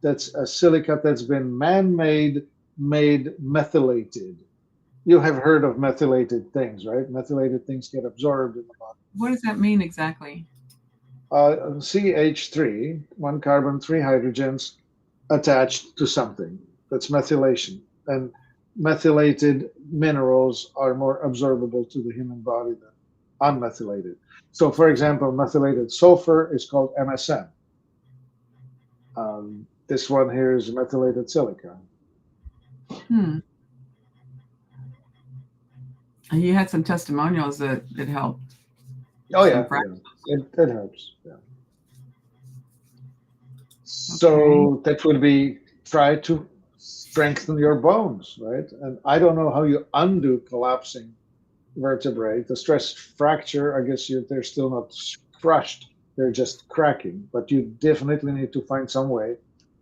That's a silica that's been man-made, made methylated. You have heard of methylated things, right? Methylated things get absorbed in the body. What does that mean exactly? CH3, one carbon, three hydrogens attached to something. That's methylation. And methylated minerals are more absorbable to the human body than unmethylated. So, for example, methylated sulfur is called MSM. This one here is methylated silica. Hmm. You had some testimonials that helped. Oh yeah, it helps. Yeah. So Okay. that would be try to strengthen your bones, right? And I don't know how you undo collapsing vertebrae. The stress fracture, I guess they're still not crushed; they're just cracking. But you definitely need to find some way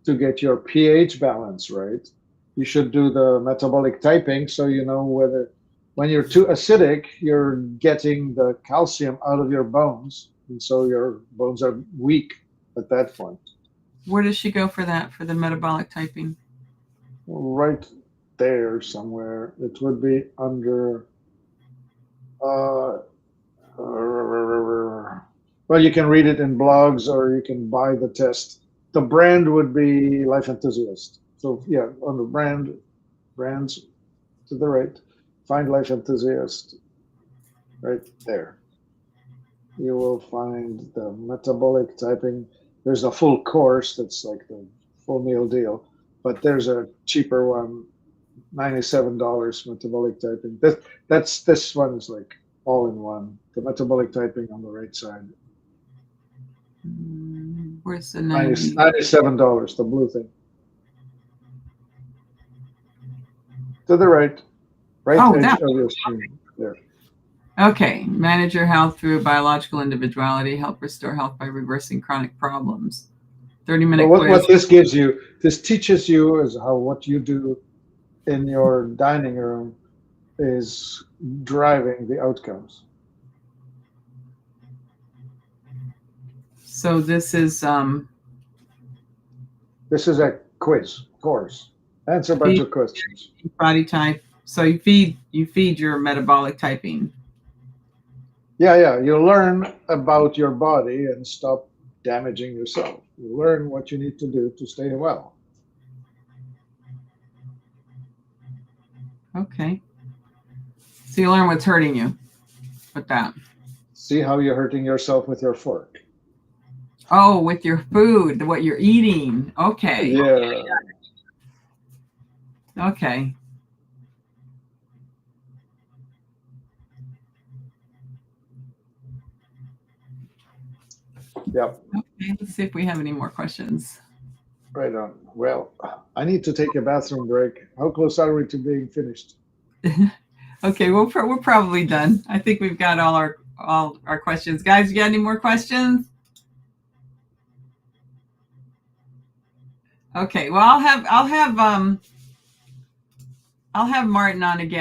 to get your pH balance right. You should do the metabolic typing so you know whether when you're too acidic, you're getting the calcium out of your bones, and so your bones are weak at that point. Where does she go for that, for the metabolic typing? Right there somewhere. It would be under. Uh, well, you can read it in blogs or you can buy the test. The brand would be Life Enthusiast. So yeah, on the brands to the right, find Life Enthusiast right there. You will find the metabolic typing. There's a full course that's like the full meal deal, but there's a cheaper one, $97 metabolic typing. This one is like all in one. The metabolic typing on the right side. Where's the 90? $97, the blue thing. To the right, edge of your screen. There. Okay. Manage your health through biological individuality. Help restore health by reversing chronic problems. 30-minute But quiz. what this gives you, this teaches you is how what you do in your dining room is driving the outcomes. So this is a course. Answer a bunch of questions. Body type. So you feed your metabolic typing. Yeah. You learn about your body and stop damaging yourself. You learn what you need to do to stay well. Okay. So you learn what's hurting you with that. See how you're hurting yourself with your fork. Oh, with your food, what you're eating. Okay. Yeah. Okay. Yep. Okay. Let's see if we have any more questions. Right on. Well, I need to take a bathroom break. How close are we to being finished? Okay, we're probably done. I think we've got all our questions. Guys, you got any more questions? Okay. Well, I'll have Martin on again.